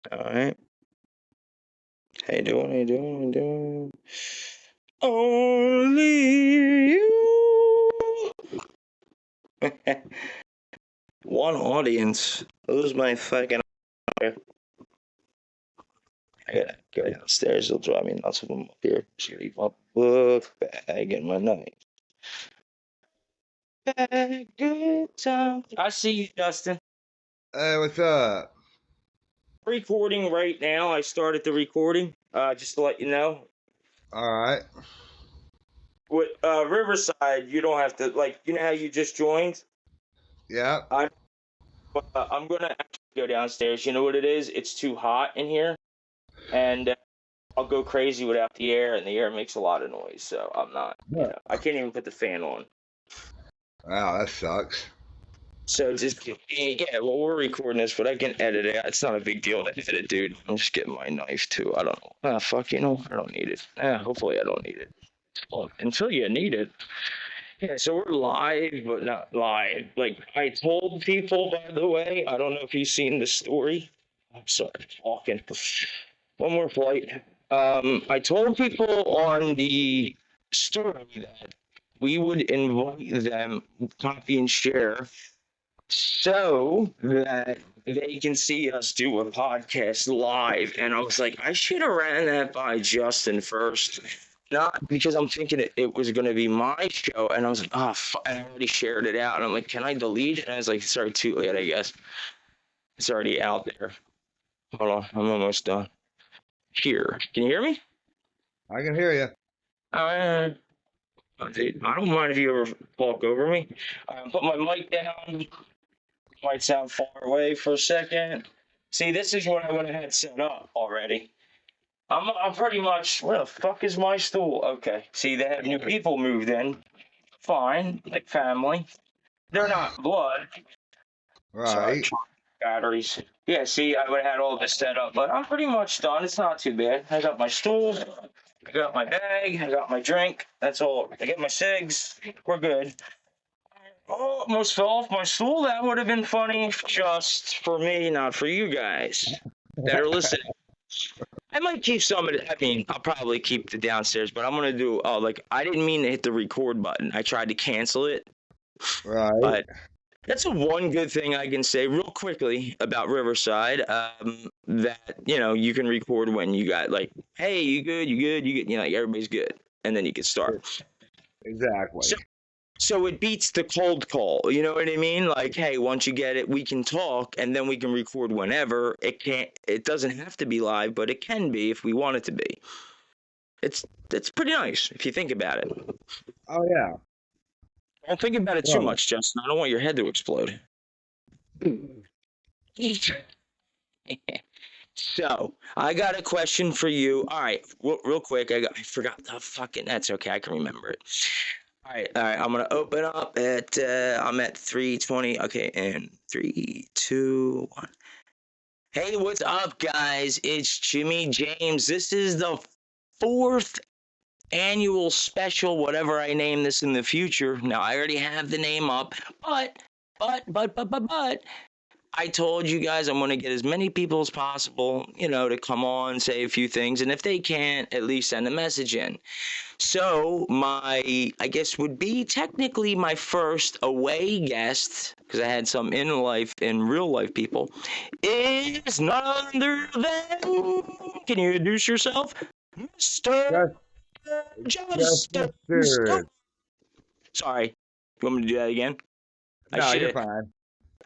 All right. How you doing? How you doing? How you doing? Only you. One audience. Who's my fucking. I gotta go downstairs. He'll drive me nuts if I'm up here. Leave my book bag and my knife. Bag, good time. I see you, Justin. Hey, what's up? Recording right now. I started the recording. Just to let you know. All right. With Riverside, you don't have to you know how you just joined. Yeah. I'm gonna actually go downstairs. You know what it is? It's too hot in here, and I'll go crazy without the air, and the air makes a lot of noise. So I'm not. I can't even put the fan on. Wow, that sucks. So just well, we're recording this, but I can edit it. It's not a big deal to edit, dude. I'm just getting my knife too. I don't know. Fuck, I don't need it. Hopefully I don't need it. Well, until you need it. Yeah, so we're live, but not live. Like I told people, by the way, I don't know if you've seen the story. I'm sorry, talking. One more flight. I told people on the story that we would invite them, copy and share, so that they can see us do a podcast live. And I was like, I should have ran that by Justin first. Not because I'm thinking it was going to be my show. And I was like, oh, and I already shared it out. And I'm like, can I delete it? And I was like, sorry, too late, I guess. It's already out there. Hold on, I'm almost done. Here. Can you hear me? I can hear you. Uh, I don't mind if you ever talk over me. Put my mic down. Might sound far away for a second. See, this is what I went ahead and set up already. I'm pretty much. Where the fuck is my stool? Okay. See, they have new people moved in. Fine, like family. They're not blood. Sorry, Right. batteries. Yeah, see, I would have had all this set up, but I'm pretty much done. It's not too bad. I got my stool. I got my bag. I got my drink. That's all. I get my cigs. We're good. Oh, almost fell off my stool. That would have been funny just for me, not for you guys that are listening. I might keep some of it. I mean, I'll probably keep the downstairs, but I'm gonna do. Oh, like I didn't mean to hit the record button. I tried to cancel it, Right. but that's the one good thing I can say real quickly about Riverside. That you can record when you got like, hey, you good, you good, you good. Like everybody's good, and then you can start. So, Exactly. so it beats the cold call. You know what I mean? Like, hey, once you get it, we can talk, and then we can record whenever. It doesn't have to be live, but it can be if we want it to be. It's pretty nice if you think about it. Oh yeah. Don't think about it too Love much, Justin. I don't want your head to explode. So I got a question for you. All right, real quick. I forgot the fucking. That's okay. I can remember it. All right. I'm gonna open up at. I'm at 3:20. Okay, and 3, 2, 1. Hey, what's up, guys? It's Jimmy James. This is the fourth annual special, whatever I name this in the future. Now I already have the name up, but I told you guys I'm going to get as many people as possible, to come on, say a few things, and if they can't, at least send a message in. So I guess would be technically my first away guest, because I had some in real life people, is none other than, can you introduce yourself? Mr. it. Just Justin Mr. Sorry. You want me to do that again? I No, should you're have. fine.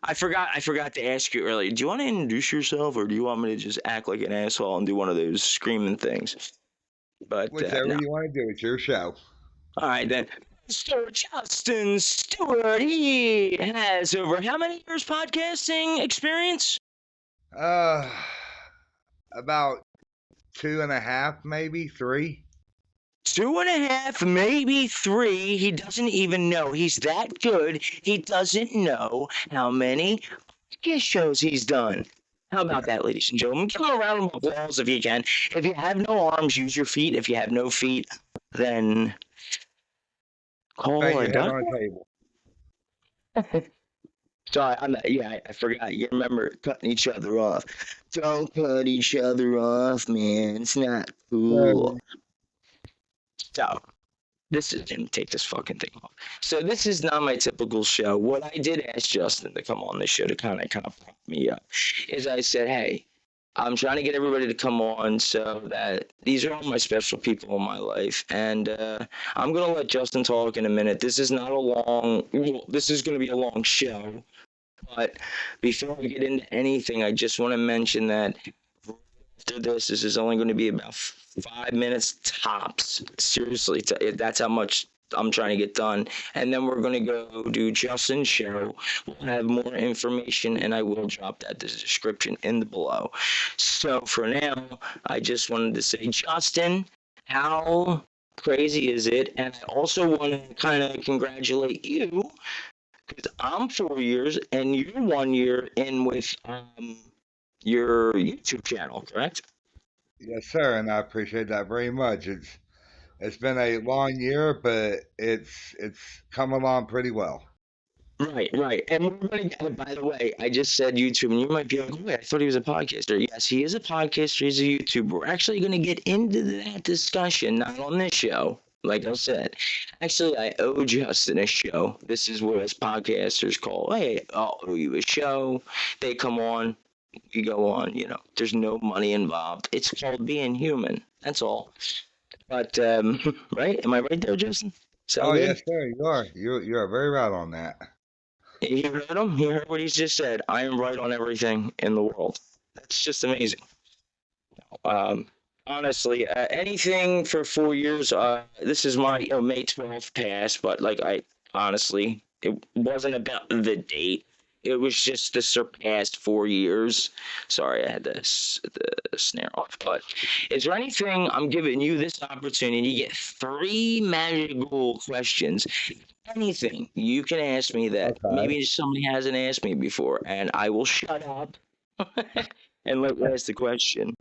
I forgot to ask you earlier. Do you want to introduce yourself, or do you want me to just act like an asshole and do one of those screaming things? But Whichever no. you want to do, it's your show. All right then. Mr. Justin Stewart, he has over how many years podcasting experience? Uh, about 2.5, maybe 3. 2.5, maybe 3. He doesn't even know. He's that good. He doesn't know how many podcast shows he's done. How about that, ladies and gentlemen? Give him a round of applause if you can. If you have no arms, use your feet. If you have no feet, then call Bang a your head doctor. on a table. Sorry, I forgot. You remember cutting each other off. Don't cut each other off, man. It's not cool. So, So, this is gonna take this fucking thing off. So this is not my typical show. What I did ask Justin to come on the show to kind of pump me up is I said, hey, I'm trying to get everybody to come on so that these are all my special people in my life, and I'm gonna let Justin talk in a minute. This is not a long. Well, this is gonna be a long show, but before we get into anything, I just want to mention that after this is only going to be about 5 minutes tops. Seriously, that's how much I'm trying to get done. And then we're going to go do Justin's show. We'll have more information, and I will drop that description in the below. So for now, I just wanted to say, Justin, how crazy is it? And I also want to kind of congratulate you because I'm 4 years and you're 1 year in with your YouTube channel, correct? yes, sir, and I appreciate that very much. It's been a long year, but it's come along pretty well. Right, right. And we're going to, by the way, I just said YouTube, and you might be like, wait, I thought he was a podcaster. Yes, he is a podcaster. He's a YouTuber. We're actually going to get into that discussion, not on this show. Like I said, actually, I owe Justin a show. This is what us podcasters call, hey, I'll owe you a show. They come on, we go on, there's no money involved. It's called being human. That's all. But, right? Am I right there, Justin? Oh, Sound good? yes, sir, you are. You are very right on that. You heard him? You heard what he just said. I am right on everything in the world. That's just amazing. Um, honestly, anything for 4 years. This is my May 12th pass, but like honestly, it wasn't about the date. It was just the surpassed 4 years. Sorry, I had the snare off. But is there anything I'm giving you this opportunity? You get three magical questions. Anything you can ask me that Okay. maybe somebody hasn't asked me before, and I will shut up and let you ask the question.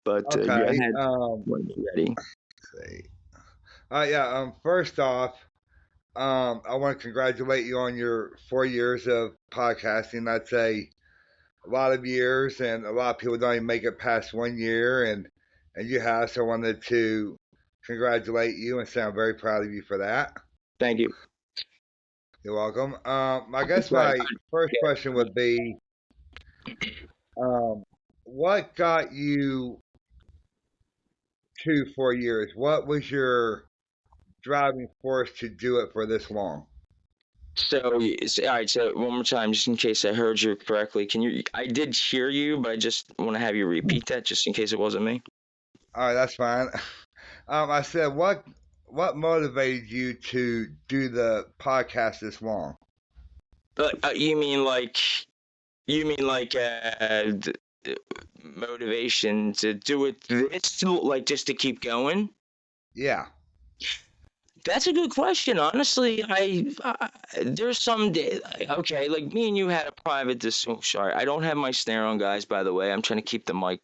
But go Okay. ahead when you're ready. Let's see. Yeah. First off, I want to congratulate you on your 4 years of podcasting. That's a lot of years, and a lot of people don't even make it past 1 year, and you have. So I wanted to congratulate you and say I'm very proud of you for that. Thank you. You're welcome. I That's guess right. my first question would be, um, what got you to 4 years? What was your driving force to do it for this long? All right. So one more time, just in case I heard you correctly, can you? I did hear you, but I just want to have you repeat that, just in case it wasn't me. All right, that's fine. I said, what motivated you to do the podcast this long? You mean like motivation to do it this like just to keep going? Yeah. That's a good question. Honestly, there's some day, okay, like me and you had a private sorry, I don't have my snare on, guys, by the way. I'm trying to keep the mic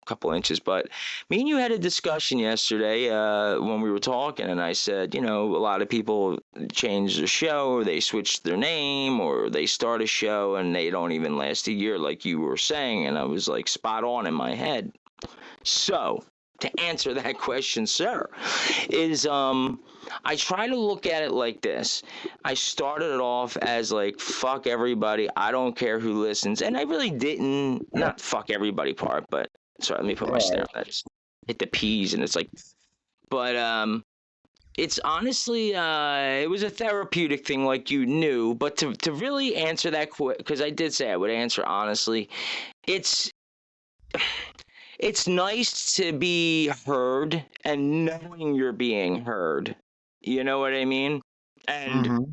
a couple inches, but me and you had a discussion yesterday when we were talking, and I said, a lot of people change their show, or they switch their name, or they start a show and they don't even last a year, like you were saying, and I was like spot on in my head. So, to answer that question, sir, is I try to look at it like this. I started it off as like fuck everybody, I don't care who listens, and I really didn't, not fuck everybody part, but sorry, let me put my snare on that. Just hit the P's and it's like, but it's honestly it was a therapeutic thing, like you knew, but to really answer that quick, because I did say I would answer honestly, it's it's nice to be heard and knowing you're being heard. You know what I mean? And Mm-hmm.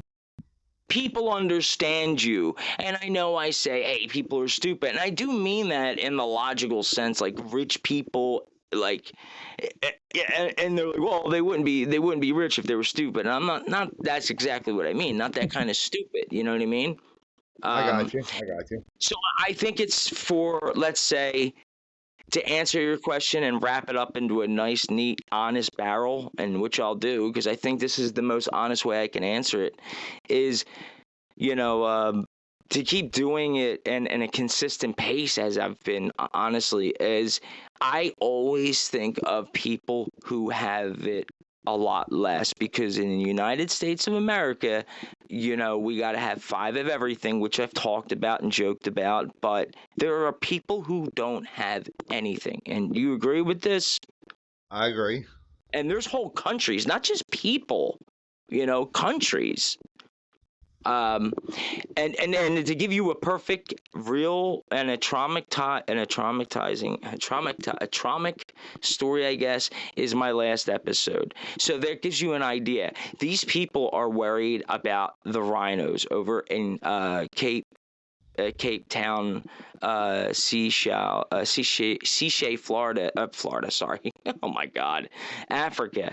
people understand you. And I know I say, hey, people are stupid. And I do mean that in the logical sense, like rich people, like, yeah, and they're like, well, they wouldn't be rich if they were stupid. And I'm not, that's exactly what I mean. Not that kind of stupid. You know what I mean? I Um, got you. I got you. so I think it's for, let's say, to answer your question and wrap it up into a nice, neat, honest barrel, and which I'll do, because I think this is the most honest way I can answer it, is, you know, to keep doing it and a consistent pace as I've been, honestly, is I always think of people who have it a lot less, because in the United States of America, we got to have 5 of everything, which I've talked about and joked about, but there are people who don't have anything. And you agree with this? I agree. And there's whole countries, not just people, countries. Um, and to give you a perfect, real, and a traumatic story, I guess, is my last episode. So that gives you an idea. These people are worried about the rhinos over in Cape Town, Seashell, Florida. Sorry. Oh my God, Africa.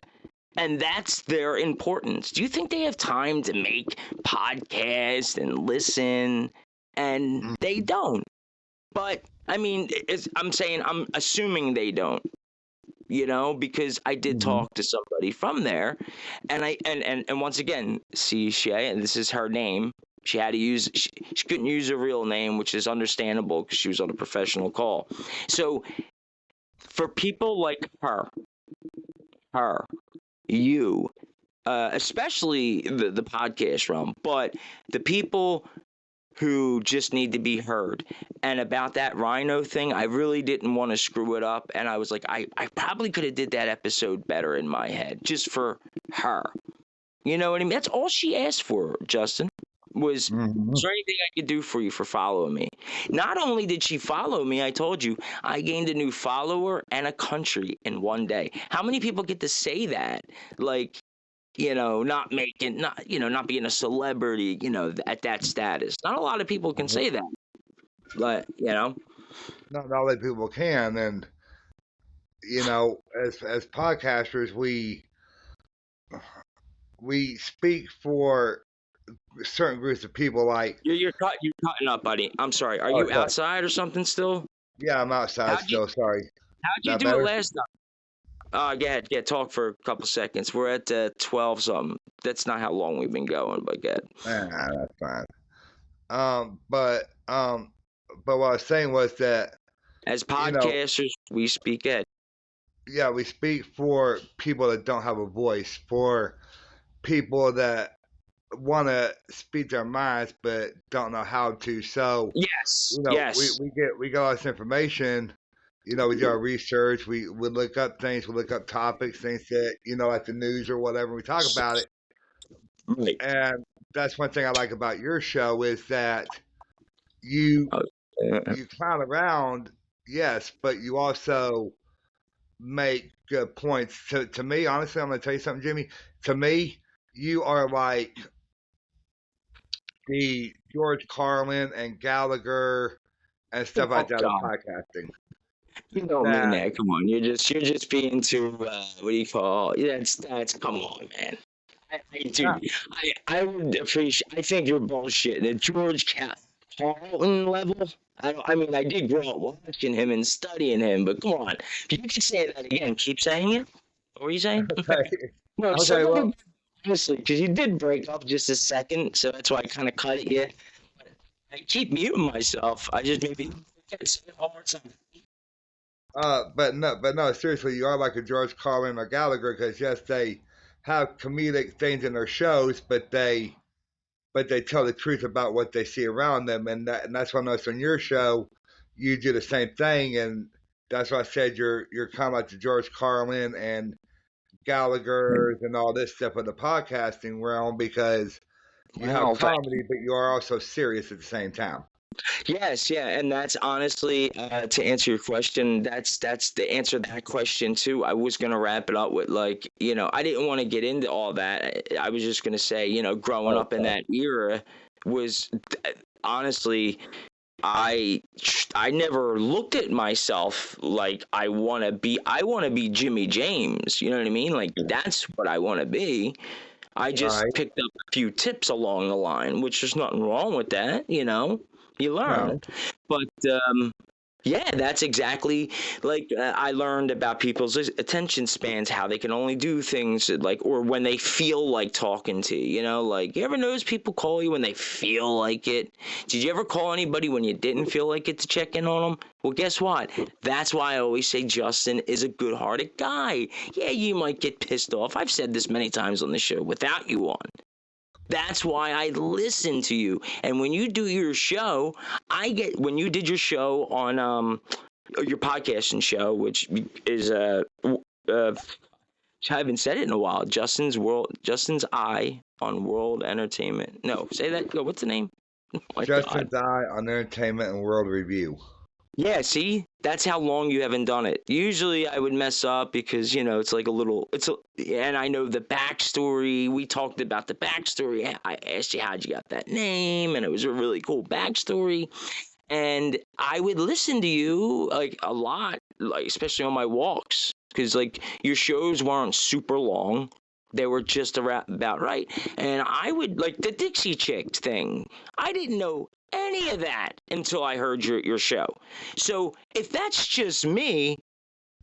And that's their importance. Do you think they have time to make podcasts and listen? And they don't. But I mean, I'm assuming they don't. Because I did Mm-hmm. talk to somebody from there, and once again, see, and this is her name. She had to use. She couldn't use her real name, which is understandable because she was on a professional call. So for people like her, you, especially the podcast realm, but the people who just need to be heard. And about that rhino thing, I really didn't want to screw it up, and I was like, I probably could have did that episode better in my head, just for her. You know what I mean? That's all she asked for, Justin. Was, Mm-hmm. is there anything I could do for you for following me? Not only did she follow me, I told you, I gained a new follower and a country in one day. How many people get to say that? Like, not being a celebrity, at that status. Not a lot of people can say that. But, Not all that people can, and as podcasters, we speak for certain groups of people. Like, you're cutting up, buddy. I'm sorry. Are oh, you sorry. outside or something still? Yeah, I'm outside How'd you still. Sorry. how'd you Not do it better. last time? Go ahead. Yeah, talk for a couple seconds. We're at 12 something. That's not how long we've been going, but go ahead. That's fine. But what I was saying was that As you know, podcasters, we speak at. yeah, we speak for people that don't have a voice, for people that want to speak their minds but don't know how to. So, Yes, we, yes. we get all this information. We do our research. We look up things. We look up topics, things that like the news or whatever. We talk about it, Right. and that's one thing I like about your show is that you Uh, you clown around, yes, but you also make good points. To me, honestly, I'm going to tell you something, Jimmy. To me, you are like the George Carlin and Gallagher and stuff like oh that of God. podcasting. You don't mean That that. Come on. You're just being too what do you call? Yeah, that's come on, man. yeah, Dude, I would appreciate. I think you're bullshit. The Carlton level. I mean, I did grow up watching him and studying him, but come on, if you could say that again. Keep saying it. What were you saying? okay, No, okay. say that Well, again. Honestly, because you did break up just a second, so that's why I kind of cut it. Yeah, I keep muting myself. I just maybe can't say it one more time. but no, seriously, you are like a George Carlin or Gallagher because yes, they have comedic things in their shows, but they tell the truth about what they see around them, and that's why I noticed on your show, you do the same thing, and that's why I said you're kind of like the George Carlin and Gallagher's and all this stuff in the podcasting realm because you have Wow, comedy, but you are also serious at the same time. yes, yeah, and that's honestly to answer your question. That's the answer to that question too. I was gonna wrap it up with like, I didn't want to get into all that. I was just gonna say, growing up in Okay. that era was honestly, I never looked at myself like I want to be. I want to be Jimmy James. You know what I mean? Like that's what I want to be. I just Right? picked up a few tips along the line, which there's nothing wrong with that. You learn. No. But Yeah, that's exactly like I learned about people's attention spans, how they can only do things like, or when they feel like talking to you, like you ever notice people call you when they feel like it? Did you ever call anybody when you didn't feel like it to check in on them? Well, guess what? That's why I always say Justin is a good hearted guy. Yeah, you might get pissed off. I've said this many times on the show without you on. That's why I listen to you. And when you do your show, when you did your show on your podcasting show, which is I haven't said it in a while. Justin's Eye on World Entertainment. No, say that. What's the name? Oh my God. Justin's Eye on Entertainment and World Review. Yeah, see, that's how long you haven't done it. Usually I would mess up because, it's like and I know the backstory. We talked about the backstory. I asked you how'd you got that name, and it was a really cool backstory. And I would listen to you like a lot, like especially on my walks, because like your shows weren't super long. They were just about right. And I would like the Dixie Chicks thing. I didn't know any of that until I heard your show. So if that's just me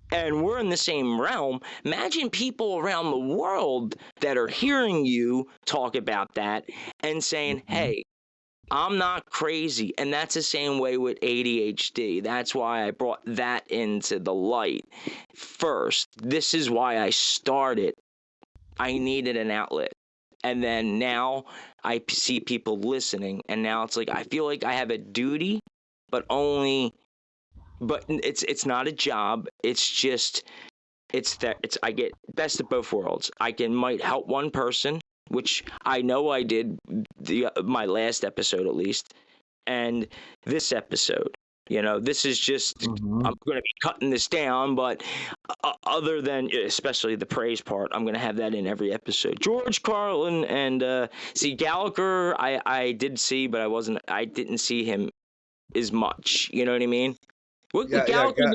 and we're in the same realm, imagine people around the world that are hearing you talk about that and saying, Mhm. hey, I'm not crazy. And that's the same way with ADHD. That's why I brought that into the light first. This is why I started. I needed an outlet. And then now I see people listening. And now it's like I feel like I have a duty, but it's not a job. It's just I get best of both worlds. Might help one person, which I know I did my last episode at least, and this episode. This is just Mhm. I'm going to be cutting this down, but other than especially the praise part, I'm going to have that in every episode. George Carlin and see Gallagher, I did see, but I didn't see him as much. You know what I mean? What Yeah, yeah, Gallagher,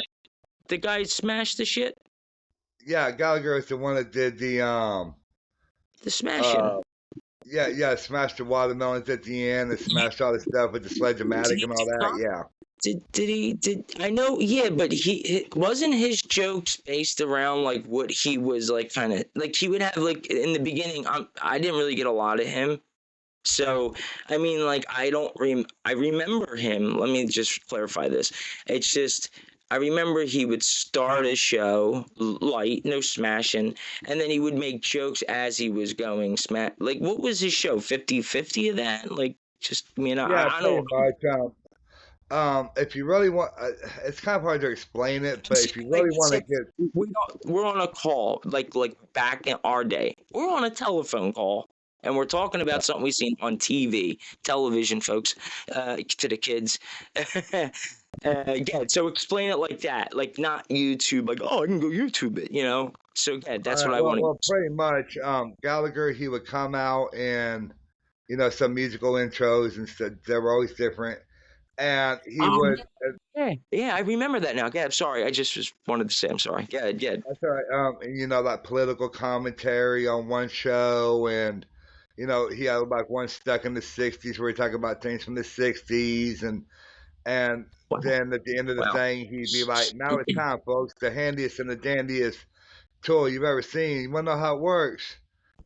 the guy smashed the shit, yeah. Gallagher is the one that did the smashing. uh yeah, smashed the watermelons at the end and smashed all the stuff with the Did sledge-o-matic he and all that. Yeah. did I know, yeah, but wasn't his jokes based around like what he was like, kind of like he would have like in the beginning. I didn't really get a lot of him, so I mean, like I remember him. Let me just clarify this. It's just I remember he would start a show light, no smashing, and then he would make jokes as he was going smash. Like what was his show? 50-50 of that? Like just Yeah, I pretty don't. much. If you really want, it's kind of hard to explain it, but See, if you like really let's want to say get, we're on a call, like back in our day, we're on a telephone call, and we're talking about something we've seen on TV, television, folks, to the kids. Yeah, so explain it like that, like not YouTube, like oh, I can go YouTube it. So yeah, all that's what right, I want to. well, pretty much, Gallagher, he would come out and, some musical intros and stuff. They were always different, and he Oh would. yeah, yeah, I remember that now. Yeah, I'm sorry, I just wanted to say I'm sorry. Yeah, yeah. That's all right. And, like political commentary on one show, and he had like one stuck in the '60s where he talked about things from the '60s, and Wow, then at the end of the wow. thing, he'd be like, "Now it's time, folks. The handiest and the dandiest tool you've ever seen. You want to know how it works?"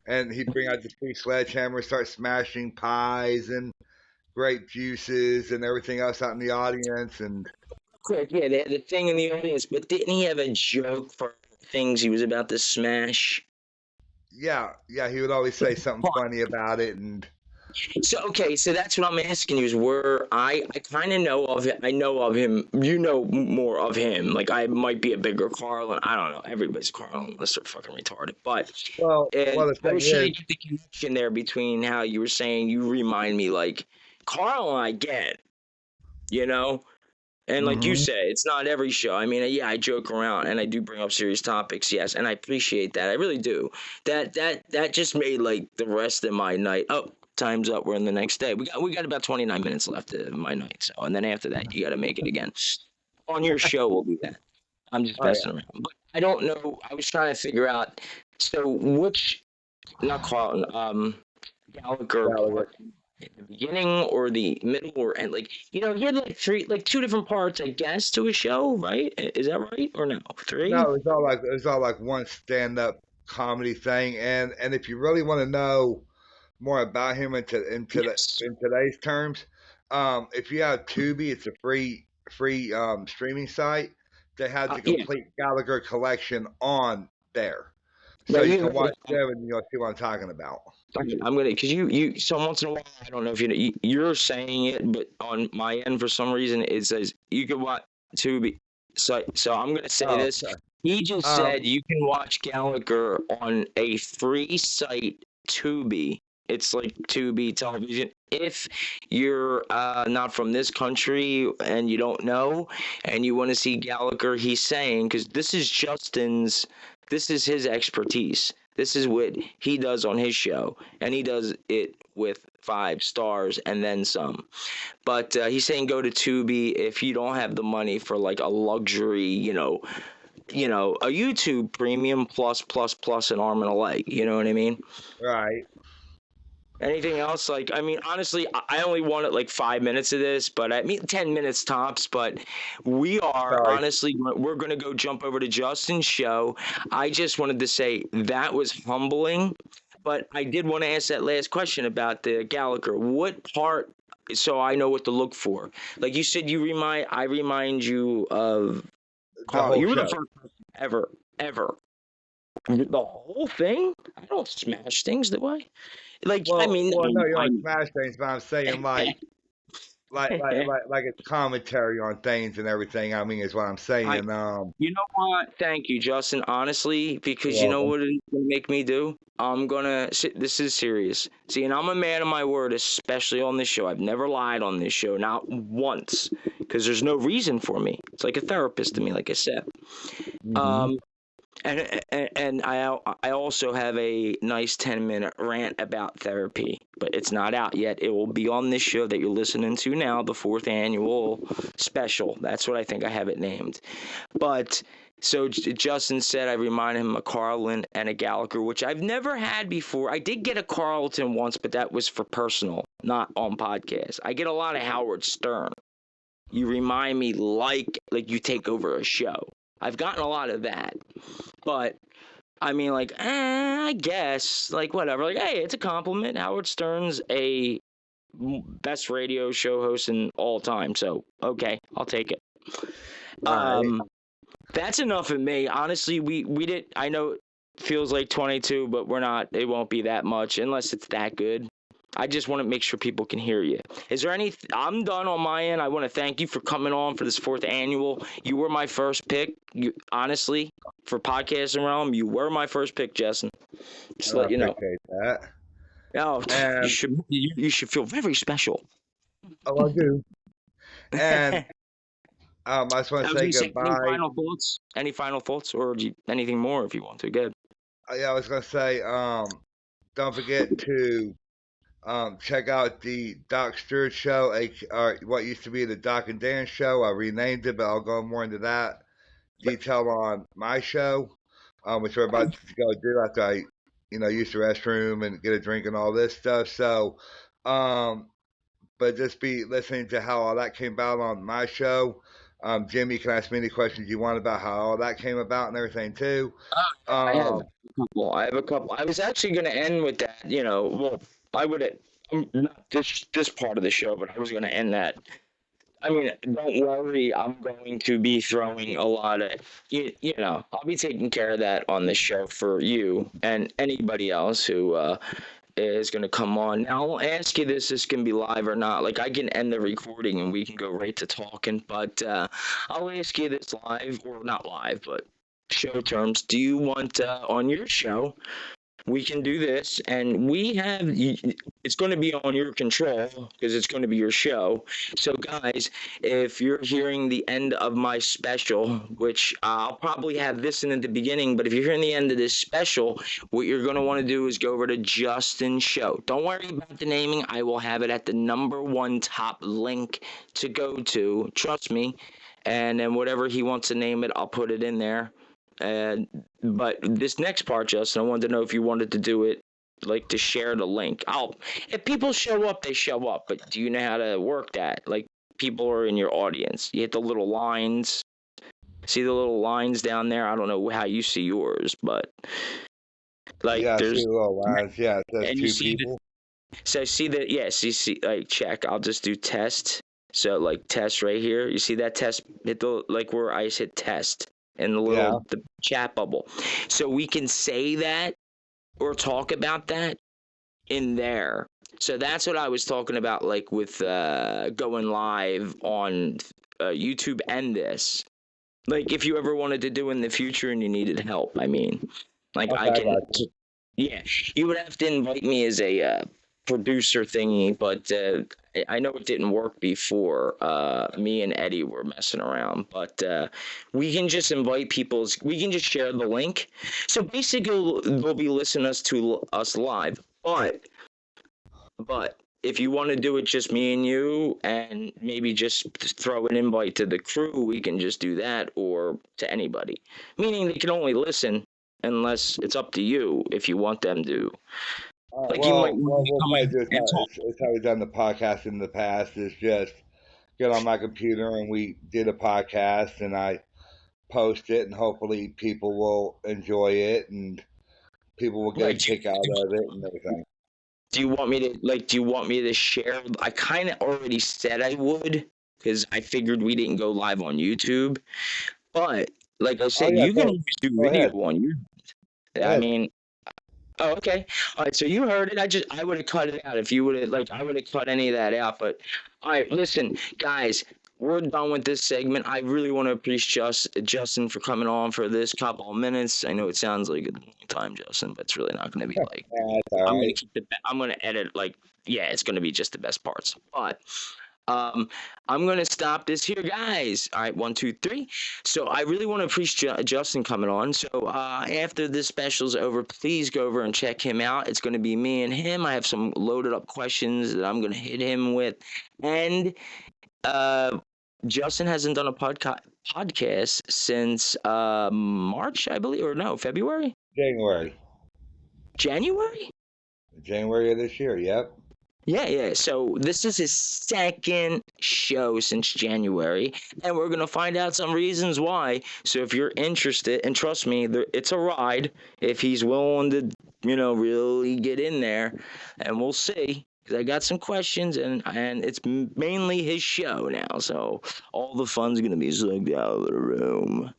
And he'd bring out the big sledgehammer, start smashing pies and grape juices and everything else out in the audience, and Quick, yeah, they had the thing in the audience, but didn't he have a joke for things he was about to smash? yeah, yeah, he would always say something funny about it, and So okay, so that's what I'm asking you is where I kind of know of it. I know of him. You know more of him. Like I might be a bigger Carlin. I don't know. Everybody's Carlin unless they're fucking retarded. But well, the I thing was trying is, to get the connection there between how you were saying you remind me like Carlin. I get, you know. And like you hmm say, it's not every show. I mean, yeah, I joke around and I do bring up serious topics, yes, and I appreciate that. I really do. That just made like the rest of my night. Oh, time's up. We're in the next day. We got about 29 minutes left of my night. So, and then after that, you got to make it again. On your show, we'll do that. I'm just oh messing yeah, around. But I don't know. I was trying to figure out. So which, not Carlton, Gallagher Gallagher. part. in the beginning or the middle or end? Like, he had like two different parts, I guess, to his show, right? Is that right or no? Three? No, it's all like one stand up comedy thing, and if you really want to know more about him Yes. in today's terms, if you have Tubi, it's a free streaming site that has the Yeah. complete Gallagher collection on there, so Now you you can have watch it. them and you'll see what I'm talking about. I'm gonna, because so once in a while, I don't know if you're saying it, but on my end for some reason it says you can watch Tubi. So I'm gonna say Oh, this. He just um, said you can watch Gallagher on a free site, Tubi. It's like Tubi television. If you're not from this country and you don't know, and you want to see Gallagher, he's saying, because this is his expertise. This is what he does on his show, and he does it with 5 stars and then some. But he's saying go to Tubi if you don't have the money for like a luxury, a YouTube premium plus an arm and a leg. You know what I mean? right. Anything else? Like, I mean, honestly, I only wanted like 5 minutes of this, but I mean, 10 minutes tops. But we are Sorry. honestly, we're gonna go jump over to Justin's show. I just wanted to say that was humbling, but I did want to ask that last question about the Gallagher. What part? So I know what to look for. Like you said, I remind you of The Carl. whole You were the show. first person ever. The whole thing? I don't smash things, do I? Like, I Well, mean, well, no, you I don't smash things, but I'm saying like it's commentary on things and everything. I mean, is what I'm I, saying. you know what? Thank you, Justin. Honestly, because you You're know welcome. what it's gonna make me do? I'm gonna. This is serious. See, and I'm a man of my word, especially on this show. I've never lied on this show, not once, because there's no reason for me. It's like a therapist to me, like I said. Hmm. Um, and I also have a nice 10-minute rant about therapy, but it's not out yet. It will be on this show that you're listening to now, the fourth annual special. That's what I think I have it named. But so Justin said I remind him of Carlin and a Gallagher, which I've never had before. I did get a Carlton once, but that was for personal, not on podcast. I get a lot of Howard Stern. You remind me like you take over a show. I've gotten a lot of that, but I mean, like, I guess, like, whatever. Like, hey, it's a compliment. Howard Stern's a best radio show host in all time, so okay, I'll take it. All right. Um, that's enough of me. Honestly, we did. I know it feels like 22, but we're not. It won't be that much unless it's that good. I just want to make sure people can hear you. Is there any? I'm done on my end. I want to thank you for coming on for this fourth annual. You were my first pick. You honestly, for podcasting realm, you were my first pick, Justin. Just to I let you know. appreciate that. Oh, you And should you should feel very special. oh, I do. And I just want I to was say gonna say, any goodbye. final thoughts? Any final thoughts, or anything more if you want to? Good. Yeah, I was gonna say, don't forget to check out the Doc Stewart show, what used to be the Doc and Dan show. I renamed it, but I'll go more into that detail on my show, which we're about to go do after I, use the restroom and get a drink and all this stuff. So, um, but just be listening to how all that came about on my show. Jim, you can ask me any questions you want about how all that came about and everything too. I have Um, a couple. I have a couple. I was actually gonna end with that. Well, I would not this part of the show, but I was gonna end that. I mean, don't worry. I'm going to be throwing a lot of, I'll be taking care of that on the show for you and anybody else who is going to come on. Now, I'll ask you this: this can be live or not. Like, I can end the recording and we can go right to talking, but I'll ask you this live or not live, but show terms. Do you want on your show? We can do this, and it's going to be on your control because it's going to be your show. So guys, if you're hearing the end of my special, which I'll probably have this in at the beginning, but if you're hearing the end of this special, what you're going to want to do is go over to Justin's show. Don't worry about the naming. I will have it at the number one top link to go to, trust me. And then whatever he wants to name it, I'll put it in there. And but this next part, Justin, I wanted to know if you wanted to do it like to share the link. If people show up, they show up. But do you know how to work that? Like people are in your audience. You hit the little lines. See the little lines down there? I don't know how you see yours, but like Yeah, I see there's the little lines. Yeah, it says and you two see people. so see that yes, you see like check. I'll just do test. So like test right here. You see that test hit the like where I hit test in Yeah. the chat bubble. So we can say that or talk about that in there. So that's what I was talking about, like with going live on YouTube and this. Like if you ever wanted to do in the future and you needed help, I mean, like Okay, I I can, got you. yeah, you would have to invite me as a producer thingy, but I know it didn't work before. Me and Eddie were messing around, but we can just invite people's. We can just share the link. So basically, they'll be listening to us live, but if you want to do it just me and you, and maybe just throw an invite to the crew, we can just do that, or to anybody. Meaning they can only listen unless it's up to you if you want them to. All right. Like you might Well, want what to we'll come probably in do and talk. is how we've done the podcast in the past is just get on my computer and we did a podcast and I post it and hopefully people will enjoy it and people will get a Like, kick out of it and everything. do you want me to like? Do you want me to share? I kind of already said I would because I figured we didn't go live on YouTube. But like I Oh said, yeah, you can always do go video ahead. on you. Go I ahead. mean, oh, okay. All right. So you heard it. I would have cut it out if you would have I would have cut any of that out. But all right, listen, guys, we're done with this segment. I really want to appreciate Justin for coming on for this couple of minutes. I know it sounds like a long time, Justin, but it's really not going to be like. That's all I'm gonna right. keep I'm gonna edit like yeah, it's gonna be just the best parts. But um, I'm gonna stop this here, guys. All right, 1, 2, 3. So I really want to appreciate Justin coming on. So after this special's over, please go over and check him out. It's gonna be me and him. I have some loaded up questions that I'm gonna hit him with, and uh, Justin hasn't done a podcast since March, I believe, or no, February, January. January. January of this year, yep. Yeah. So this is his second show since January, and we're gonna find out some reasons why. So if you're interested, and trust me, it's a ride. If he's willing to, really get in there, and we'll see. Because I got some questions, and it's mainly his show now. So all the fun's gonna be sucked out of the room.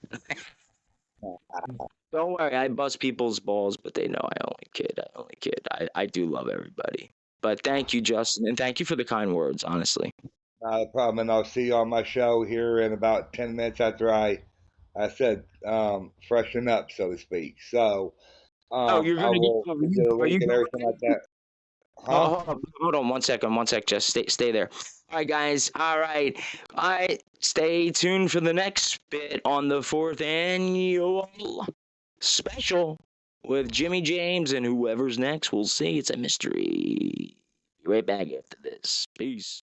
Don't worry, I bust people's balls, but they know I only kid. I only kid. I do love everybody. But thank you, Justin, and thank you for the kind words, honestly. Not a problem. And I'll see you on my show here in about 10 minutes after I said, freshen up, so to speak. So, Oh, you're I gonna get. will Are get a you link and everything like that. Huh? hold on 1 second, 1 sec. Just stay there. All right, guys. All right. Stay tuned for the next bit on the 4th annual special with Jimmy James and whoever's next. We'll see. It's a mystery. Be right back after this. Peace.